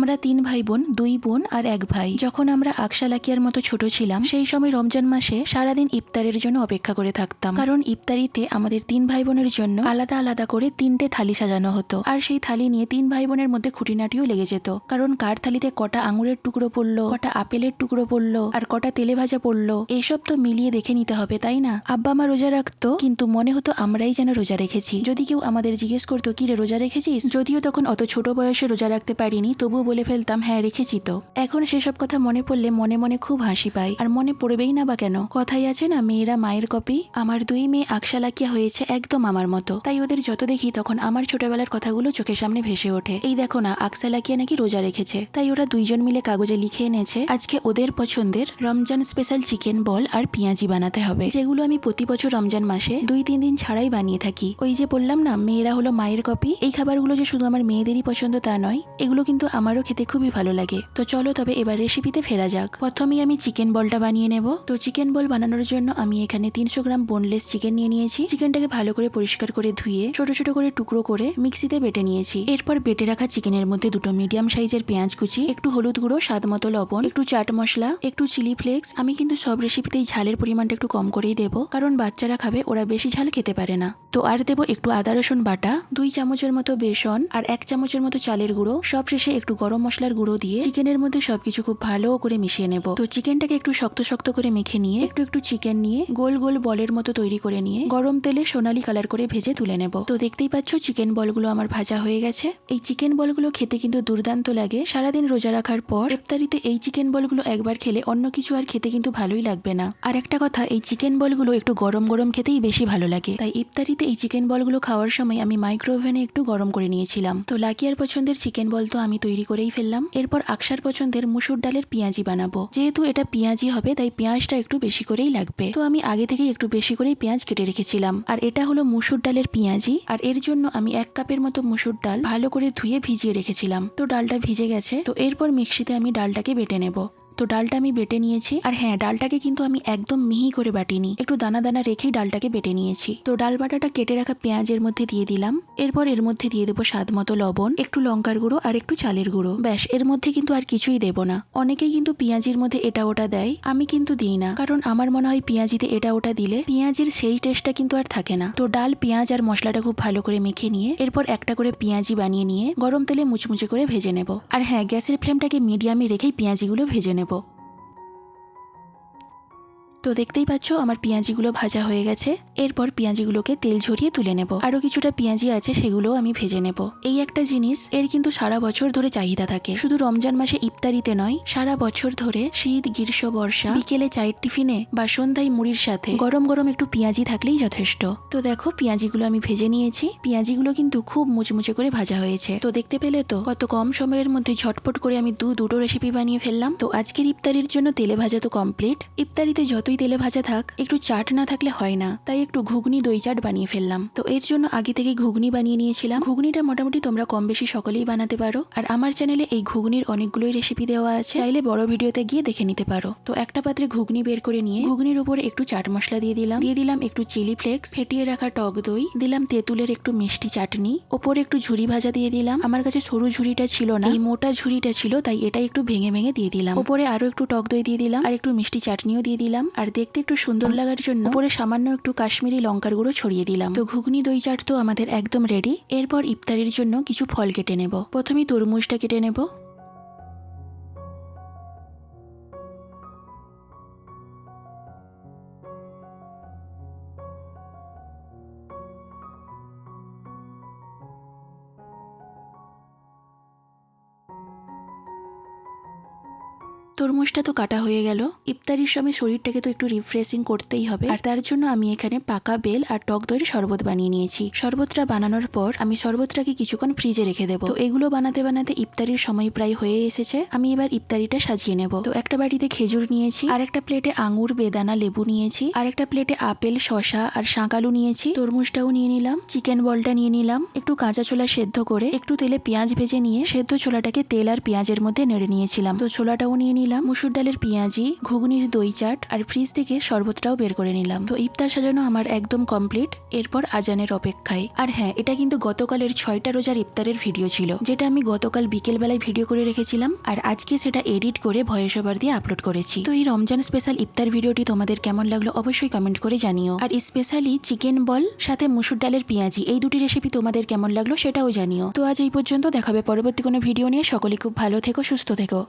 আমরা 3 ভাই বোন, 2 বোন আর 1 ভাই। যখন আমরা আকশালাকিয়ার মতো ছোট ছিলাম সেই সময় রমজান মাসে সারাদিন ইফতারের জন্য অপেক্ষা করে থাকতাম, কারণ ইফতারিতে আমাদের 3 ভাই বোনের জন্য আলাদা আলাদা করে 3টে থালি সাজানো হতো। আর সেই থালি নিয়ে 3 ভাই বোনের মধ্যে খুঁটিনাটিও লেগে যেত, কারণ কার থালিতে কটা আঙুরের টুকরো পড়লো, কটা আপেলের টুকরো পড়লো, আর কটা তেলে ভাজা পড়লো, এসব তো মিলিয়ে দেখে নিতে হবে, তাই না? আব্বা মা রোজা রাখতো, কিন্তু মনে হতো আমরাই যেন রোজা রেখেছি। যদি কেউ আমাদের জিজ্ঞেস করতো কি রে রোজা রেখেছিস, যদিও তখন অত ছোট বয়সে রোজা রাখতে পারিনি, তবুও বলে ফেলতাম হ্যাঁ রেখেছি তো। এখন সেসব কথা মনে পড়লে মনে মনে খুব হাসি পাই, আর মনে পড়বেই না বা কেন? কথাই আছে না, মেয়েরা মায়ের কপি। আমার 2 মেয়ে আকশালাকিয়া হয়েছে একদম আমার মতো, তাই ওদের যত দেখি তখন আমার ছোটবেলার কথাগুলো চোখের সামনে ভেসে ওঠে। এই দেখো না, আকশালাকিয়া নাকি রোজা রেখেছে, তাই ওরা 2 জন মিলে কাগজে লিখে এনেছে আজকে ওদের পছন্দের রমজান স্পেশাল চিকেন বল আর পেঁয়াজি বানাতে হবে, যেগুলো আমি প্রতি বছর রমজান মাসে 2-3 দিন ছাড়াই বানিয়ে থাকি। ওই যে বললাম না, মেয়েরা হলো মায়ের কপি। এই খাবারগুলো যে শুধু আমার মেয়েদেরই পছন্দ তা নয়, এগুলো কিন্তু আমারও খেতে খুবই ভালো লাগে। তো চলো তবে এবার রেসিপিতে ফেরা যাক। প্রথমেই আমি চিকেন বলটা বানিয়ে নেব। তো চিকেন বল বানানোর জন্য আমি এখানে 300 গ্রাম বোনলেস চিকেন নিয়ে নিয়েছি। চিকেনটাকে ভালো করে পরিষ্কার করে ধুয়ে ছোট ছোট করে টুকরো করে মিক্সিতে বেটে নিয়েছি। এরপর বেটে রাখা চিকেনের মধ্যে 2টো মিডিয়াম সাইজের পেঁয়াজ কুচি, একটু হলুদ গুঁড়ো, স্বাদ মতো লবণ, একটু চাট মশলা, একটু চিলি ফ্লেক্স। আমি কিন্তু সব রেসিপিতেই ঝালের পরিমাণটা একটু কম করেই দেবো, কারণ বাচ্চারা খাবে, ওরা বেশি ঝাল খেতে পারে না। তো আর দেবো একটু আদা রসুন বাটা, 2 চামচের মতো বেসন, আর 1 চামচের মতো চালের গুঁড়ো। সব শেষে একটু গরম মশলার গুঁড়ো দিয়ে চিকেনের মধ্যে সবকিছু খুব ভালো করে মিশিয়ে নেব। তো চিকেনটাকে একটু শক্ত শক্ত করে মেখে নিয়ে একটু একটু চিকেন নিয়ে গোল গোল বলের মতো তৈরি করে নিয়ে গরম তেলে সোনালি কালার করে ভেজে তুলে নেব। তো দেখতেই পাচ্ছ চিকেন বলগুলো আমার ভাজা হয়ে গেছে। এই চিকেন বলগুলো খেতে কিন্তু দুর্দান্ত লাগে। সারাদিন রোজা রাখার পর ইফতারিতে এই চিকেন বলগুলো একবার খেলে অন্য কিছু আর খেতে কিন্তু ভালোই লাগবে না। আর একটা কথা, এই চিকেন বলগুলো একটু গরম গরম খেতেই বেশি ভালো লাগে, তাই ইফতারিতে এই চিকেন বলগুলো খাওয়ার সময় আমি মাইক্রো ওভেনে একটু গরম করে নিয়েছিলাম। তো লাকিয়ার পছন্দের চিকেন বল তো আমি তৈরি করেই ফেললাম। এরপর আকশার পছন্দের মুসুর ডালের পেঁয়াজি বানাবো। যেহেতু এটা পেঁয়াজি হবে, তাই পেঁয়াজটা একটু বেশি করেই লাগবে। তো আমি আগে থেকেই একটু বেশি করেই পেঁয়াজ কেটে রেখেছিলাম। আর এটা হলো মুসুর ডালের পেঁয়াজি, আর এর জন্য আমি 1 কাপের মতো মুসুর ডাল ভালো করে ধুয়ে ভিজিয়ে রেখেছিলাম। তো ডালটা ভিজে গেছে। তো এরপর মিক্সিতে আমি ডালটাকে বেটে নেব। তো ডালটা আমি বেটে নিয়েছি। আর হ্যাঁ, ডালটাকে কিন্তু আমি একদম মিহি করে বাটিনি, একটু দানা দানা রেখেই ডালটাকে বেটে নিয়েছি। তো ডাল বাটাটা কেটে রাখা পেঁয়াজের মধ্যে দিয়ে দিলাম। এরপর এর মধ্যে দিয়ে দেবো স্বাদ মতো লবণ, একটু লঙ্কার গুঁড়ো আর একটু চালের গুঁড়ো। ব্যাস, এর মধ্যে কিন্তু আর কিছুই দেব না। অনেকেই কিন্তু পেঁয়াজির মধ্যে এটা ওটা দেয়, আমি কিন্তু দিই না, কারণ আমার মনে হয় পেঁয়াজিতে এটা ওটা দিলে পেঁয়াজির সেই টেস্টটা কিন্তু আর থাকে না। তো ডাল, পেঁয়াজ আর মশলাটা খুব ভালো করে মেখে নিয়ে এরপর একটা করে পেঁয়াজি বানিয়ে নিয়ে গরম তেলে মুচমুচে করে ভেজে নেব। আর হ্যাঁ, গ্যাসের ফ্লেমটাকে মিডিয়ামে রেখেই পেঁয়াজিগুলো ভেজে নেব। তো দেখতেই পাচ্ছ আমার পেঁয়াজিগুলো ভাজা হয়ে গেছে। এরপর পেঁয়াজিগুলোকে তেল ঝরিয়ে তুলে নেব। আরো কিছুটা পেঁয়াজি আছে, সেগুলোও আমি ভেজে নেব। এই একটা জিনিস, এর কিন্তু সারা বছর ধরে চাহিদা থাকে, শুধু রমজান মাসে ইফতারিতে নয়, সারা বছর ধরে শীত, গ্রীষ্ম, বর্ষা, বিকেলে চায়ের টিফিনে বা সন্ধ্যায় মুড়ির সাথে গরম গরম একটু পেঁয়াজি থাকলেই যথেষ্ট। তো দেখো পেঁয়াজিগুলো আমি ভেজে নিয়েছি। পেঁয়াজিগুলো কিন্তু খুব মুচমুচে করে ভাজা হয়েছে। তো দেখতে পেলে তো কত কম সময়ের মধ্যে ঝটপট করে আমি দুটো রেসিপি বানিয়ে ফেললাম। তো আজকের ইফতারির জন্য তেলে ভাজা তো কমপ্লিট। ইফতারিতে যতই তেলে ভাজা থাক, একটু চাট না থাকলে হয় না, তাই একটু ঘুগনি দই চাট বানিয়ে ফেললাম। তো এর জন্য আগে থেকে ঘুগনি বানিয়ে নিয়েছিলাম। ঘুগনিটা মোটামুটি তোমরা কম বেশি সকলেই বানাতে পারো, আর আমার চ্যানেলে এই ঘুগনির অনেকগুলোই রেসিপি দেওয়া আছে, চাইলে বড় ভিডিওতে গিয়ে দেখে নিতে পারো। তো একটা পাত্রে ঘুগনি বের করে নিয়ে ঘুগনির উপরে একটু চাট মশলা দিয়ে দিলাম একটু চিলি ফ্লেক্স, ফেটিয়ে রাখা টক দই, দিলাম তেঁতুলের একটু মিষ্টি চাটনি, ওপরে একটু ঝুরি ভাজা দিয়ে দিলাম। আমার কাছে সরু ঝুরিটা ছিল না, এই মোটা ঝুরিটা ছিল, তাই এটা একটু ভেঙে ভেঙে দিয়ে দিলাম। ওপরে আরো একটু টক দই দিয়ে দিলাম, আর একটু মিষ্টি চাটনিও দিয়ে দিলাম। আর দেখতে একটু সুন্দর লাগার জন্য উপরে সামান্য একটু কাশ্মীরি লঙ্কার গুঁড়ো ছড়িয়ে দিলাম। তো ঘুগনি দই চাট তো আমাদের একদম রেডি। এরপর ইফতারির জন্য কিছু ফল কেটে নেব। প্রথমেই তরমুজটা কেটে নেব। তরমুজটা তো কাটা হয়ে গেল। ইফতারির সময় শরীরটাকে তো একটু রিফ্রেশিং করতেই হবে, আর তার জন্য আমি এখানে পাকা বেল আর টক দইয়ের শরবত বানিয়ে নিয়েছি। শরবতটা বানানোর পর আমি শরবতটাকে কিছুক্ষণ ফ্রিজে রেখে দেবো। তো এগুলো বানাতে বানাতে ইফতারির সময় প্রায় হয়ে এসেছে। আমি এবার ইফতারিটা সাজিয়ে নেব। তো একটা বাটিতে খেজুর নিয়েছি, আর একটা প্লেটে আঙুর, বেদানা, লেবু নিয়েছি, আর একটা প্লেটে আপেল, শসা আর শাঁকালু নিয়েছি। তরমুজটাও নিয়ে নিলাম, চিকেন বলটা নিয়ে নিলাম, একটু কাঁচা ছোলা সেদ্ধ করে একটু তেলে পেঁয়াজ ভেজে নিয়ে সেদ্ধ ছোলাটাকে তেল আর পেঁয়াজের মধ্যে নেড়ে নিয়েছিলাম। তো ছোলাটাও নিয়ে নিলাম। নিলাম মুসুর ডালের পেঁয়াজি, ঘুগনির দই চাট আর ফ্রিজ থেকে শরবতটাও বের করে নিলাম। তো ইফতার সাজানো আমার একদম কমপ্লিট। এরপর আজানের অপেক্ষায়। আর হ্যাঁ, এটা কিন্তু গতকালের 6টা রোজার ইফতারের ভিডিও ছিল, যেটা আমি গতকাল বিকেল বেলায় ভিডিও করে রেখেছিলাম আর আজকে সেটা এডিট করে ভয়েস ওভার দিয়ে আপলোড করেছি। তো এই রমজান স্পেশাল ইফতার ভিডিওটি তোমাদের কেমন লাগলো অবশ্যই কমেন্ট করে জানিও। আর স্পেশালি চিকেন বল সাথে মুসুর ডালের পেঁয়াজি এই দুটি রেসিপি তোমাদের কেমন লাগলো সেটাও জানিও। তো আজ এই পর্যন্ত, দেখাবে পরবর্তী কোনো ভিডিও নিয়ে। সকলে খুব ভালো থেকো, সুস্থ থেকো।